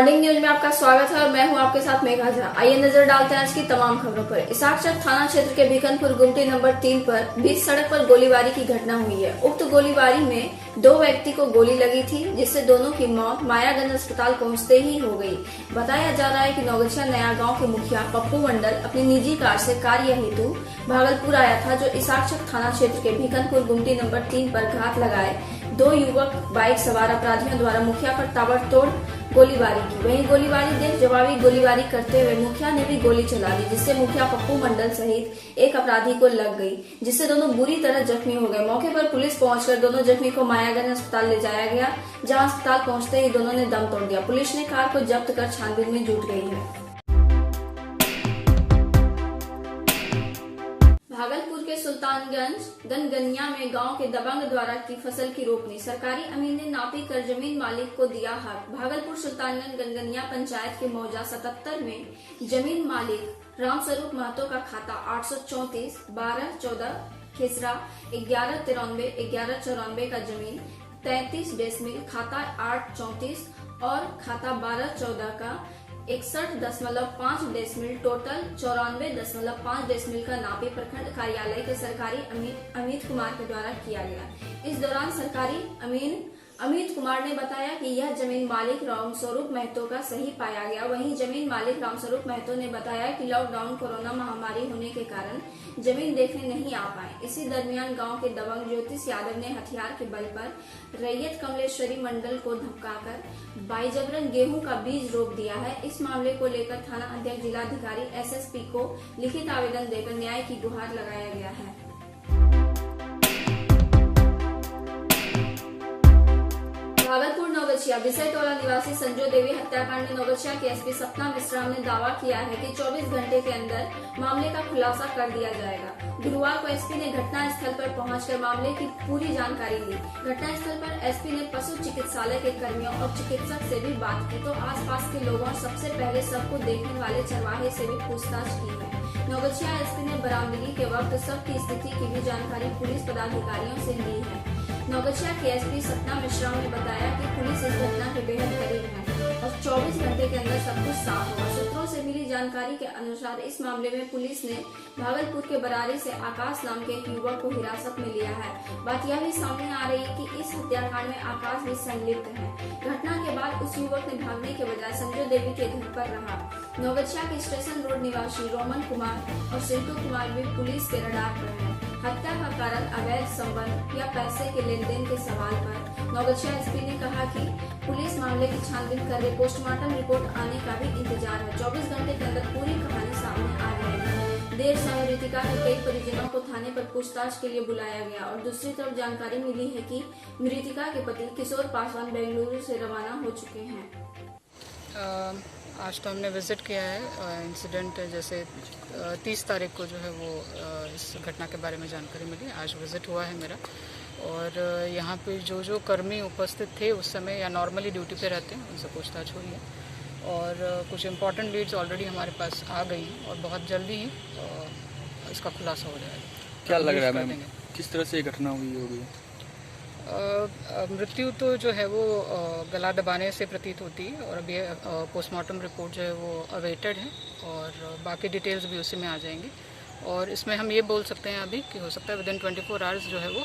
Morning news में आपका स्वागत है और मैं हूं आपके साथ मेघा झा। आइए नजर डालते हैं आज की तमाम खबरों पर। इसाकचक थाना क्षेत्र के बीकनपुर गुमटी नंबर 3 पर बीच सड़क पर गोलीबारी की घटना हुई है। उक्त गोलीबारी में 2 व्यक्ति को गोली लगी थी, जिससे दोनों की मौत मायागंज अस्पताल पहुंचते ही हो गई। बताया जा रहा है कि नौगछिया नया गाँव के मुखिया पप्पू मंडल अपनी निजी कार से कार्य हेतु भागलपुर आया था, जो इसाकचक थाना क्षेत्र के बीकनपुर गुमटी नंबर 3 पर घात लगाए 2 युवक बाइक सवार अपराधियों द्वारा मुखिया पर ताबड़तोड़ गोलीबारी की। वहीं गोलीबारी देख जवाबी गोलीबारी करते हुए मुखिया ने भी गोली चला दी, जिससे मुखिया पप्पू मंडल सहित एक अपराधी को लग गई, जिससे दोनों बुरी तरह जख्मी हो गए। मौके पर पुलिस पहुंचकर दोनों जख्मी को मायागंज अस्पताल ले जाया गया, जहां अस्पताल पहुंचते ही दोनों ने दम तोड़ दिया। पुलिस ने कार को जब्त कर छानबीन में जुट गई है। भागलपुर के सुल्तानगंज गनगनिया में गांव के दबंग द्वारा की फसल की रोपनी। सरकारी अमीन ने नापी कर जमीन मालिक को दिया हक। भागलपुर सुल्तानगंज गनगनिया पंचायत के मौजा 77 में जमीन मालिक रामस्वरूप महतो का खाता 834 1214 खेसरा 1193 1194 का जमीन 33 डेसिमिल खाता 834 और खाता 1214 का 61.5 डेसिमिल टोटल 94.5 डेसिमिल का नापी प्रखंड कार्यालय के सरकारी अमित कुमार के द्वारा किया गया। इस दौरान सरकारी अमीन अमित कुमार ने बताया कि यह जमीन मालिक रामस्वरूप महतो का सही पाया गया। वहीं जमीन मालिक रामस्वरूप महतो ने बताया कि लॉकडाउन कोरोना महामारी होने के कारण जमीन देखने नहीं आ पाए। इसी दरमियान गांव के दबंग ज्योतिष यादव ने हथियार के बल पर रैयत कमलेश्वरी मंडल को धमकाकर बाईजबरन गेहूं का बीज रोप दिया है। इस मामले को लेकर थाना अध्यक्ष जिलाधिकारी एसएसपी को लिखित आवेदन देकर न्याय की गुहार लगाया गया है। भागलपुर नौगछिया विषय टोला निवासी संजय देवी हत्याकांड में नौगछिया के एसपी सपना मिश्रा ने दावा किया है कि 24 घंटे के अंदर मामले का खुलासा कर दिया जाएगा। गुरुवार को एसपी ने घटना स्थल पर पहुंचकर मामले की पूरी जानकारी ली। घटना स्थल पर एसपी ने पशु चिकित्सालय के कर्मियों और चिकित्सक से भी बात की, तो आसपास के लोगों और सबसे पहले सबको देखने वाले चरवाहे से भी पूछताछ की है। नौगछिया एसपी ने बरामदगी के वक्त सबकी स्थिति की भी जानकारी पुलिस पदाधिकारियों से ली है। नौगछिया के एसपी सपना मिश्रा ने बताया कि पुलिस इस घटना के बेहद करीब है और 24 घंटे के अंदर सब कुछ साफ होगा। सूत्रों से मिली जानकारी के अनुसार इस मामले में पुलिस ने भागलपुर के बरारी से आकाश नाम के एक युवक को हिरासत में लिया है। बात यह भी सामने आ रही है कि इस हत्याकांड में आकाश भी संलिप्त है। घटना के बाद उस युवक ने भागने के बजाय संजय देवी के घर पर रहा। नौगछिया के स्टेशन रोड निवासी रोमन कुमार और सिंटू कुमार भी पुलिस के रडार पर है। हत्या का कारण अवैध संबंध या पैसे के लेन देन के सवाल पर नौगछिया एसपी ने कहा कि पुलिस मामले की छानबीन कर रही, पोस्टमार्टम रिपोर्ट आने का भी इंतजार है। 24 घंटे के अंदर पूरी कहानी सामने आ जाएगी। देर शाम मृतिका के कई परिजनों को थाने पर पूछताछ के लिए बुलाया गया और दूसरी तरफ जानकारी मिली है कि मृतिका के पति किशोर पासवान बेंगलुरु से रवाना हो चुके हैं। आज तो हमने विज़िट किया है इंसिडेंट, जैसे 30 तारीख को जो है वो इस घटना के बारे में जानकारी मिली। आज विज़िट हुआ है मेरा और यहाँ पे जो कर्मी उपस्थित थे उस समय या नॉर्मली ड्यूटी पे रहते हैं उनसे पूछताछ हुई है और कुछ इम्पॉर्टेंट लीड्स ऑलरेडी हमारे पास आ गई हैं और बहुत जल्दी ही इसका खुलासा हो जाएगा। क्या लग रहा है मैम, किस तरह से ये घटना हुई होगी? मृत्यु तो जो है वो गला दबाने से प्रतीत होती है और अभी पोस्टमार्टम रिपोर्ट जो है वो अवेटेड है और बाकी डिटेल्स भी उसी में आ जाएंगी। और इसमें हम ये बोल सकते हैं अभी कि हो सकता है विदिन 24 आवर्स जो है वो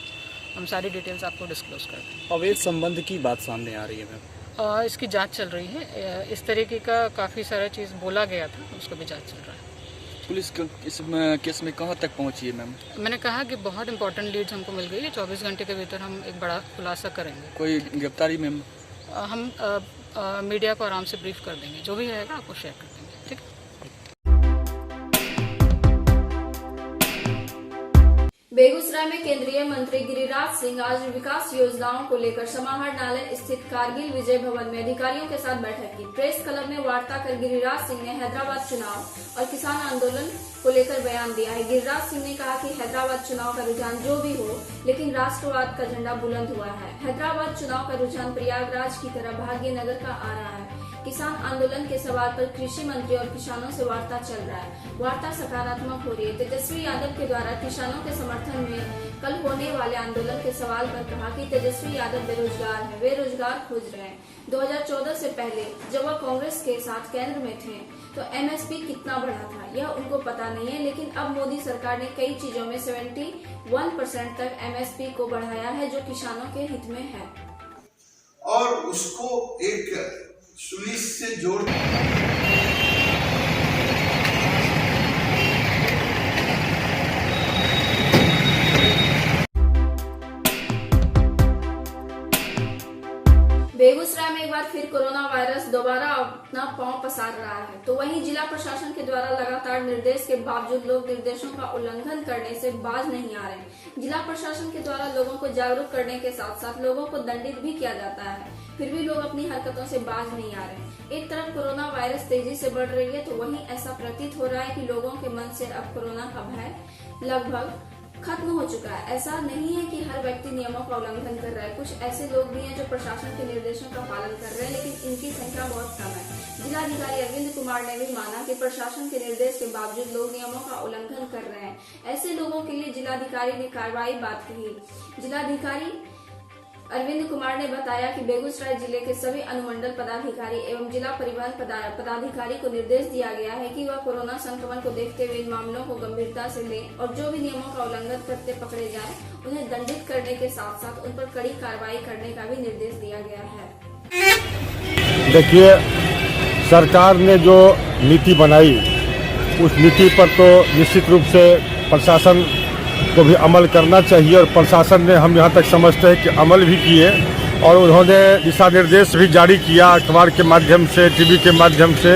हम सारी डिटेल्स आपको डिस्क्लोज कर दें। अवैध संबंध की बात सामने आ रही है मैम? इसकी जांच चल रही है। इस तरीके का काफ़ी सारा चीज़ बोला गया था, उसको भी जांच चल रहा है। पुलिस इस केस में कहाँ तक पहुंची है मैम? मैंने कहा कि बहुत इंपॉर्टेंट लीड्स हमको मिल गई है। 24 घंटे के भीतर हम एक बड़ा खुलासा करेंगे। कोई गिरफ्तारी मैम? हम मीडिया को आराम से ब्रीफ कर देंगे, जो भी रहेगा आपको शेयर कर देंगे। ठीक है। बेगूसराय में केंद्रीय मंत्री गिरिराज सिंह आज विकास योजनाओं को लेकर समाहरणालय स्थित कारगिल विजय भवन में अधिकारियों के साथ बैठक की। प्रेस क्लब में वार्ता कर गिरिराज सिंह ने हैदराबाद चुनाव और किसान आंदोलन को लेकर बयान दिया है। गिरिराज सिंह ने कहा कि हैदराबाद चुनाव का रुझान जो भी हो, लेकिन राष्ट्रवाद का झंडा बुलंद हुआ है। हैदराबाद चुनाव का रुझान प्रयागराज की तरह भाग्यनगर का आ रहा है। किसान आंदोलन के सवाल पर कृषि मंत्री और किसानों से वार्ता चल रहा है। वार्ता सकारात्मक हो रही है। तेजस्वी यादव के द्वारा किसानों के समर्थन में कल होने वाले आंदोलन के सवाल पर कहा कि तेजस्वी यादव बेरोजगार हैं, वे रोजगार खोज रहे हैं। 2014 से पहले जब वह कांग्रेस के साथ केंद्र में थे तो एमएसपी कितना बढ़ा था यह उनको पता नहीं है, लेकिन अब मोदी सरकार ने कई चीजों में 71% तक एमएसपी को बढ़ाया है जो किसानों के हित में है और उसको एक सुलिस से जोड़ बेगूसराय में एक बार फिर कोरोना वायरस दोबारा अपना पांव पसार रहा है, तो वहीं जिला प्रशासन के द्वारा लगातार निर्देश के बावजूद लोग निर्देशों का उल्लंघन करने से बाज नहीं आ रहे। जिला प्रशासन के द्वारा लोगों को जागरूक करने के साथ साथ लोगों को दंडित भी किया जाता है, फिर भी लोग अपनी हरकतों से बाज नहीं आ रहे। एक तरफ कोरोना वायरस तेजी से बढ़ रही है, तो वहीं ऐसा प्रतीत हो रहा है कि लोगों के मन से अब कोरोना का भय लगभग खत्म हो चुका है। ऐसा नहीं है कि हर व्यक्ति नियमों का उल्लंघन कर रहा है, कुछ ऐसे लोग भी हैं जो प्रशासन के निर्देशों का पालन कर रहे हैं, लेकिन इनकी संख्या बहुत कम है। जिलाधिकारी अरविंद कुमार ने भी माना कि प्रशासन के निर्देश के बावजूद लोग नियमों का उल्लंघन कर रहे हैं। ऐसे लोगों के लिए जिलाधिकारी ने कार्रवाई बात कही। जिलाधिकारी अरविंद कुमार ने बताया कि बेगूसराय जिले के सभी अनुमंडल पदाधिकारी एवं जिला परिवहन पदाधिकारी को निर्देश दिया गया है कि वह कोरोना संक्रमण को देखते हुए इन मामलों को गंभीरता से लें और जो भी नियमों का उल्लंघन करते पकड़े जाएं, उन्हें दंडित करने के साथ साथ उन पर कड़ी कार्रवाई करने का भी निर्देश दिया गया है। देखिए, सरकार ने जो नीति बनाई उस नीति पर तो निश्चित रूप से प्रशासन को भी अमल करना चाहिए और प्रशासन ने, हम यहाँ तक समझते हैं कि अमल भी किए और उन्होंने दिशा निर्देश भी जारी किया अखबार के माध्यम से, टीवी के माध्यम से,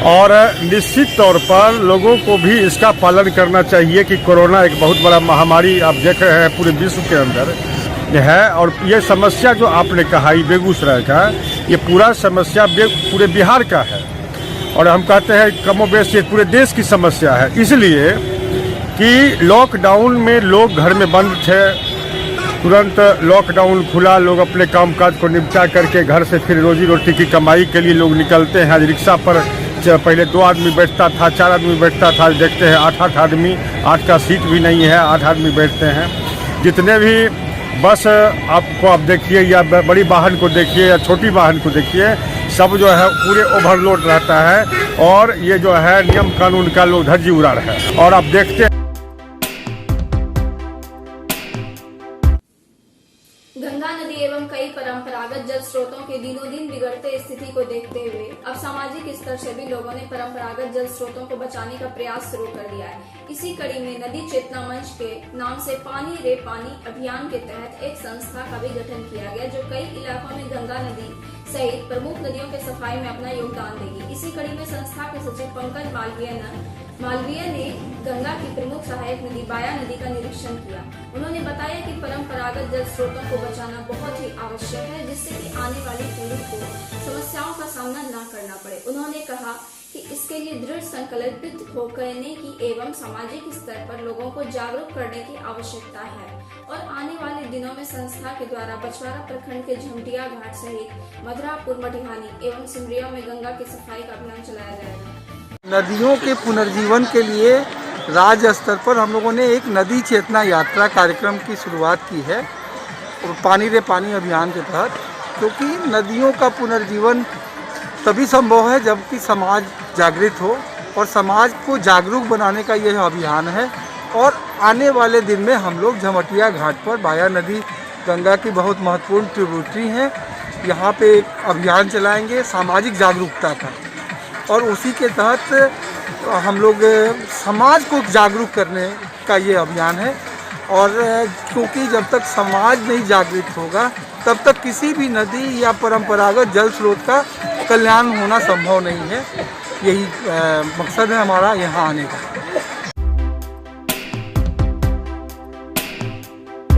और निश्चित तौर पर लोगों को भी इसका पालन करना चाहिए कि कोरोना एक बहुत बड़ा महामारी आप देख रहे हैं पूरे विश्व के अंदर है। और ये समस्या जो आपने कहा ये बेगूसराय का, ये पूरा समस्या पूरे बिहार का है और हम कहते हैं कमोबेश ये पूरे देश की समस्या है, इसलिए कि लॉकडाउन में लोग घर में बंद थे, तुरंत लॉकडाउन खुला, लोग अपने कामकाज को निपटा करके घर से फिर रोजी रोटी की कमाई के लिए लोग निकलते हैं। आज रिक्शा पर पहले 2 आदमी बैठता था, 4 आदमी बैठता था, देखते हैं 8-8 आदमी, 8 का सीट भी नहीं है, 8 आदमी बैठते हैं। जितने भी बस आपको आप देखिए या बड़ी वाहन को देखिए या छोटी वाहन को देखिए, सब जो है पूरे ओवरलोड रहता है और ये जो है नियम कानून का लोग धज्जी उड़ा रहे हैं। और आप देखते हैं गंगा नदी एवं कई परंपरागत जल स्रोतों के दिनों दिन बिगड़ते स्थिति को देखते हुए अब सामाजिक स्तर से भी लोगों ने परंपरागत जल स्रोतों को बचाने का प्रयास शुरू कर दिया है। इसी कड़ी में नदी चेतना मंच के नाम से पानी रे पानी अभियान के तहत एक संस्था का भी गठन किया गया, जो कई इलाकों में गंगा नदी सहित प्रमुख नदियों के सफाई में अपना योगदान देगी। इसी कड़ी में संस्था के सचिव पंकज मालवीय ने गंगा की प्रमुख सहायक नदी बाया नदी का निरीक्षण किया। उन्होंने बताया कि परंपरागत जल स्रोतों को बचाना बहुत ही आवश्यक है, जिससे कि आने वाली पीढ़ी को समस्याओं का सामना न करना पड़े। उन्होंने कहा कि इसके लिए दृढ़ संकल्पित होने की एवं सामाजिक स्तर पर लोगों को जागरूक करने की आवश्यकता है और आने वाले दिनों में संस्था के द्वारा बछवाड़ा प्रखंड के झमटिया घाट सहित मधुरापुर, मटिहानी एवं सिमरिया में गंगा की सफाई का अभियान चलाया जाएगा। नदियों के पुनर्जीवन के लिए राज्य स्तर पर हम लोगों ने एक नदी चेतना यात्रा कार्यक्रम की शुरुआत की है और पानी रे पानी अभियान के तहत, क्योंकि नदियों का पुनर्जीवन तभी संभव है जबकि समाज जागृत हो और समाज को जागरूक बनाने का यह अभियान है। और आने वाले दिन में हम लोग झमटिया घाट पर बाया नदी गंगा की बहुत महत्वपूर्ण ट्रिब्यूटरी है, यहाँ पे एक अभियान चलाएंगे सामाजिक जागरूकता का और उसी के तहत हम लोग समाज को जागरूक करने का ये अभियान है। और क्योंकि जब तक समाज नहीं जागृत होगा तब तक किसी भी नदी या परंपरागत जल स्रोत का कल्याण होना संभव नहीं है। यही मकसद है हमारा यहाँ आने का।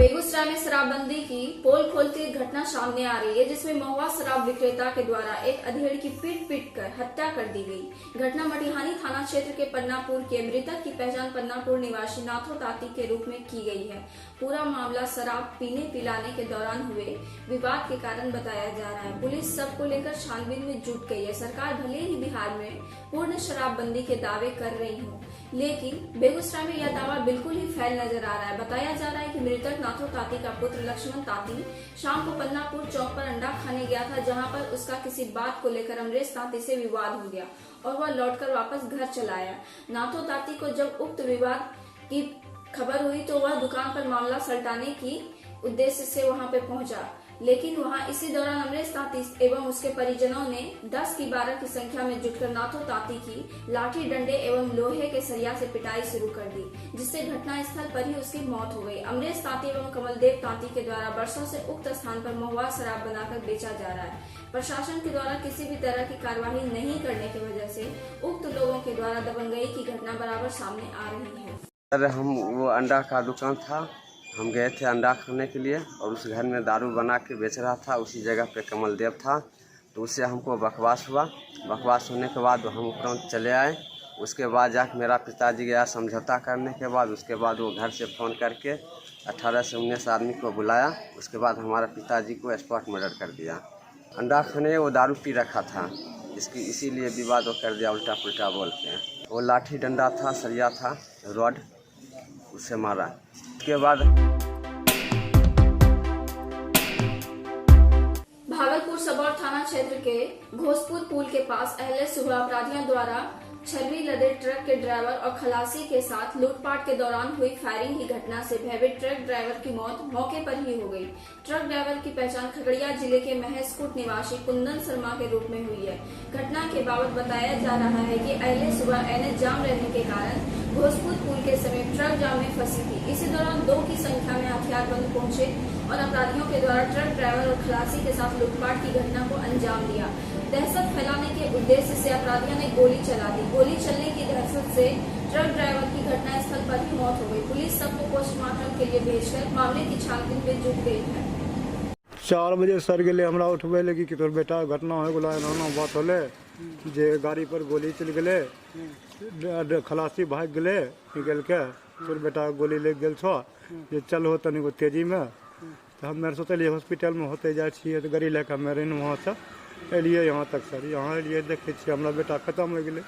बेगूसराय में शराबबंदी की पोल खोलती घटना सामने आ रही है, जिसमें महुआ शराब विक्रेता के द्वारा एक अधेड़ की पीट कर हत्या कर दी गई। घटना मटिहानी थाना क्षेत्र के पन्नापुर के मृतक की पहचान पन्नापुर निवासी नाथो ताती के रूप में की गई है। पूरा मामला शराब पीने पिलाने के दौरान हुए विवाद के कारण बताया जा रहा है। पुलिस सबको लेकर छानबीन में जुट गई है। सरकार भले ही बिहार में पूर्ण शराबबंदी के दावे कर रही हो, लेकिन बेगूसराय में यह दावा बिल्कुल ही फैल नजर आ रहा है। बताया जा रहा है कि मृतक नाथो ताती का पुत्र लक्ष्मण ताती शाम को पन्नापुर चौक पर अंडा खाने गया था, जहां पर उसका किसी बात को लेकर अमरेश ताती से विवाद हो गया और वह लौटकर वापस घर चला आया। नाथो ताती को जब उक्त विवाद की खबर हुई तो वह दुकान पर मामला सलटाने की उद्देश्य से वहां पे पहुंचा, लेकिन वहां इसी दौरान अमरेश ताती एवं उसके परिजनों ने 10 की 12 की संख्या में जुटकर नाथो ताती की लाठी डंडे एवं लोहे के सरिया से पिटाई शुरू कर दी, जिससे घटनास्थल पर ही उसकी मौत हो गई। अमरेश ताती एवं कमलदेव ताती के द्वारा वर्षों से उक्त स्थान पर महुआ शराब बनाकर बेचा जा रहा है। प्रशासन के द्वारा किसी भी तरह की कार्रवाई नहीं करने की वजह से उक्त लोगों के द्वारा दबंगई की घटना बराबर सामने आ रही है। सर, वो अंडा का दुकान था, हम गए थे अंडा खाने के लिए और उस घर में दारू बना के बेच रहा था। उसी जगह पे कमलदेव था, तो उससे हमको बकवास हुआ। बकवास होने के बाद हम उपरांत चले आए। उसके बाद जाकर मेरा पिताजी गया समझौता करने के बाद। उसके बाद वो घर से फ़ोन करके 18 से 19 आदमी को बुलाया। उसके बाद हमारा पिताजी को स्पॉट मर्डर कर दिया। अंडा खाने वो दारू पी रखा था, इसीलिए विवाद वो कर दिया उल्टा पुल्टा बोल के। वो लाठी डंडा था, सरिया था, रॉड, उससे मारा। उसके बाद भागलपुर सबौर थाना क्षेत्र के घोसपुर पुल के पास अहले सुबह अपराधियों द्वारा छर्री लदे ट्रक के ड्राइवर और खलासी के साथ लूटपाट के दौरान हुई फायरिंग की घटना से भयभीत ट्रक ड्राइवर की मौत मौके पर ही हो गई। ट्रक ड्राइवर की पहचान खगड़िया जिले के महसकुट निवासी कुंदन शर्मा के रूप में हुई है। घटना के बाबत बताया जा रहा है कि अहले सुबह एनएच जाम रहने के कारण घोसपुर पुल के समीप ट्रक जाम में फंसी थी। इसी दौरान 2 की संख्या में हथियारबंद पहुंचे और अपराधियों के द्वारा ट्रक ड्राइवर और खलासी के साथ लूटपाट की घटना को अंजाम दिया। दहशत फैलाने के उद्देश्य से अपराधियों ने गोली चला दी। गोली चलने की दहशत से ट्रक ड्राइवर की घटनास्थल पर ही मौत हो गई। पुलिस सबको पोस्टमार्टम के लिए भेजकर मामले की छानबीन में जुट गई है। 4 बजे सर गेले हमरा उठबे लगी कि तोर बेटा घटना हो गेलो, एना बात होले जे गाड़ी पर गोली चल गेले, खलासी भाग गेले, निकल के तोर बेटा गोली लग गेल छो, जे चल हो तनिको तेजी में। तो हम सोचलिए हॉस्पिटल में होते जाए छिए, तो गाड़ी लेकर मेरे वहाँ से एलिए यहाँ तक। सर यहाँ एलिए देखे छिए हमरा बेटा खत्म हो गेले।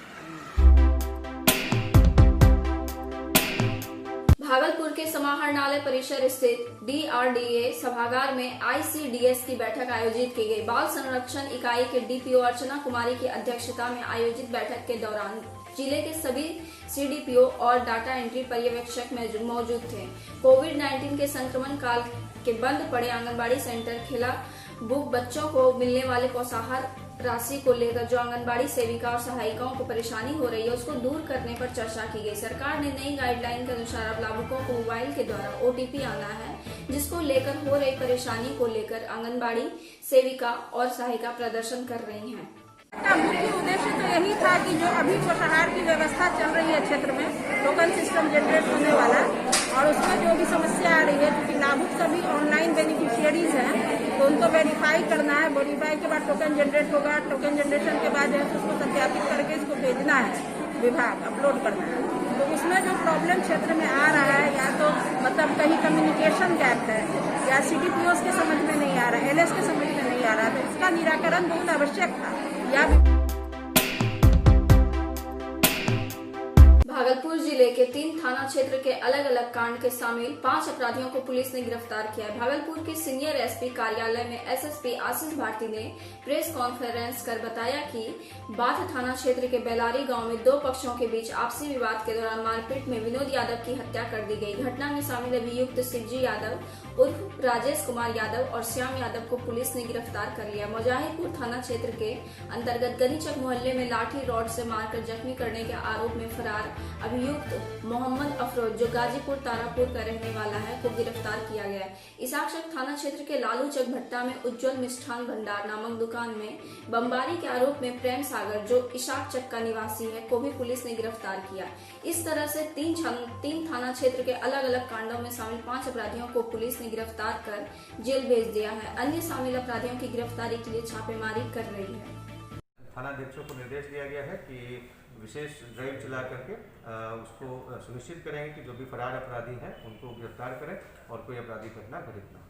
भागलपुर के समाहरणालय परिसर स्थित DRDA सभागार में ICDS की बैठक आयोजित की गई। बाल संरक्षण इकाई के DPO अर्चना कुमारी की अध्यक्षता में आयोजित बैठक के दौरान जिले के सभी CDPO और डाटा एंट्री पर्यवेक्षक मौजूद थे। कोविड-19 के संक्रमण काल के बंद पड़े आंगनबाड़ी सेंटर खिला बुक बच्चों को मिलने वाले पोषाहार राशि को लेकर जो आंगनबाड़ी सेविका और सहायिकाओं को परेशानी हो रही है, उसको दूर करने पर चर्चा की गई। सरकार ने नई गाइडलाइन के अनुसार अब लाभुकों को मोबाइल के द्वारा OTP आना है, जिसको लेकर हो रही परेशानी को लेकर आंगनबाड़ी सेविका और सहायिका प्रदर्शन कर रही हैं। का मुख्य उद्देश्य तो यही था कि जो अभी पोषाहार की व्यवस्था चल रही है क्षेत्र में, टोकन सिस्टम जनरेट होने वाला, और उसमें जो भी समस्या आ रही है, क्योंकि लाभुक सभी ऑनलाइन बेनिफिशियरीज हैं, तो उनको वेरीफाई करना है। वेरीफाई के बाद टोकन जनरेट होगा। टोकन जनरेशन के बाद जो है उसको सत्यापित करके इसको भेजना है विभाग, अपलोड करना है। तो उसमें जो प्रॉब्लम क्षेत्र में आ रहा है, या तो मतलब कहीं कम्युनिकेशन गैप है, या CDPOs के समझ में नहीं आ रहा है, LS के समझ में नहीं आ रहा है, तो इसका निराकरण बहुत आवश्यक था। भागलपुर जिले के 3 थाना क्षेत्र के अलग अलग कांड के शामिल 5 अपराधियों को पुलिस ने गिरफ्तार किया है। भागलपुर के सीनियर SP कार्यालय में SSP आशीष भारती ने प्रेस कॉन्फ्रेंस कर बताया कि बाथ थाना क्षेत्र के बेलारी गांव में 2 पक्षों के बीच आपसी विवाद के दौरान मारपीट में विनोद यादव की हत्या कर दी गई। घटना में शामिल अभियुक्त शिवजी यादव उर्फ राजेश कुमार यादव और श्याम यादव को पुलिस ने गिरफ्तार कर लिया। मुजाहिदपुर थाना क्षेत्र के अंतर्गत गनीचक मोहल्ले में लाठी रॉड से मारकर जख्मी करने के आरोप में फरार अभियुक्त मोहम्मद अफरोज जो गाजीपुर तारापुर का रहने वाला है को गिरफ्तार किया गया है। इसाकचक थाना क्षेत्र के लालूचक भट्टा में उज्जवल मिष्ठान भंडार नामक दुकान में बमबारी के आरोप में प्रेम सागर जो इसाकचक का निवासी है को भी पुलिस ने गिरफ्तार किया। इस तरह से तीन थाना क्षेत्र के अलग अलग कांडों में शामिल 5 अपराधियों को पुलिस ने गिरफ्तार कर जेल भेज दिया है। अन्य शामिल अपराधियों की गिरफ्तारी के लिए छापेमारी कर रही है। थानाध्यक्षों को निर्देश दिया गया है कि विशेष ड्राइव चला करके उसको सुनिश्चित करेंगे कि जो भी फरार अपराधी हैं उनको गिरफ्तार करें और कोई आपराधिक घटना घटित न हो।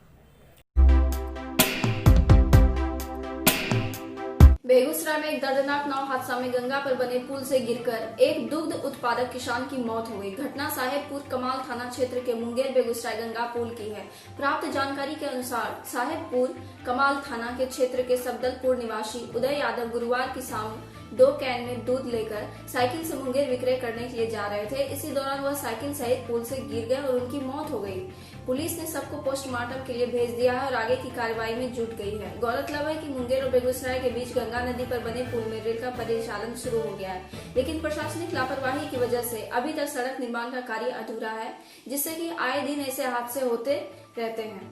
बेगूसराय में एक दर्दनाक नाव हादसा में गंगा पर बने पुल से गिरकर एक दुग्ध उत्पादक किसान की मौत हो गई। घटना साहेबपुर कमाल थाना क्षेत्र के मुंगेर बेगूसराय गंगा पुल की है। प्राप्त जानकारी के अनुसार साहेबपुर कमाल थाना के क्षेत्र के सबदलपुर निवासी उदय यादव गुरुवार की शाम 2 कैन में दूध लेकर साइकिल से मुंगेर विक्रय करने के लिए जा रहे थे। इसी दौरान वह साइकिल सहित पुल से गिर गए और उनकी मौत हो गई। पुलिस ने सबको पोस्टमार्टम के लिए भेज दिया है और आगे की कार्रवाई में जुट गई है। गौरतलब है कि मुंगेर और बेगूसराय के बीच गंगा नदी पर बने पुल में रेल का परिचालन शुरू हो गया है, लेकिन प्रशासनिक लापरवाही की वजह से अभी तक सड़क निर्माण का कार्य अधूरा है, जिससे कि आए दिन ऐसे हादसे होते रहते हैं।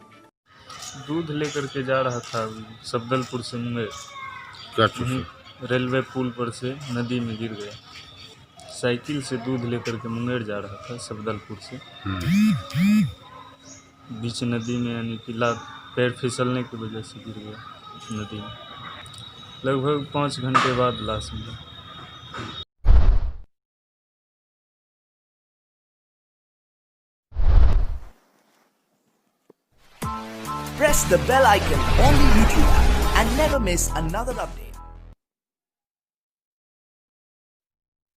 दूध लेकर के जा रहा था सबदलपुर से मुंगेर, रेलवे पुल पर से नदी में गिर गया। साइकिल से दूध लेकर के मुंगेर जा रहा था सबदलपुर से, बीच नदी में यानी कि पैर फिसलने की वजह से गिर गया नदी में। लगभग 5 घंटे बाद लाश मिला। Press the bell icon on the YouTube app and never miss another update.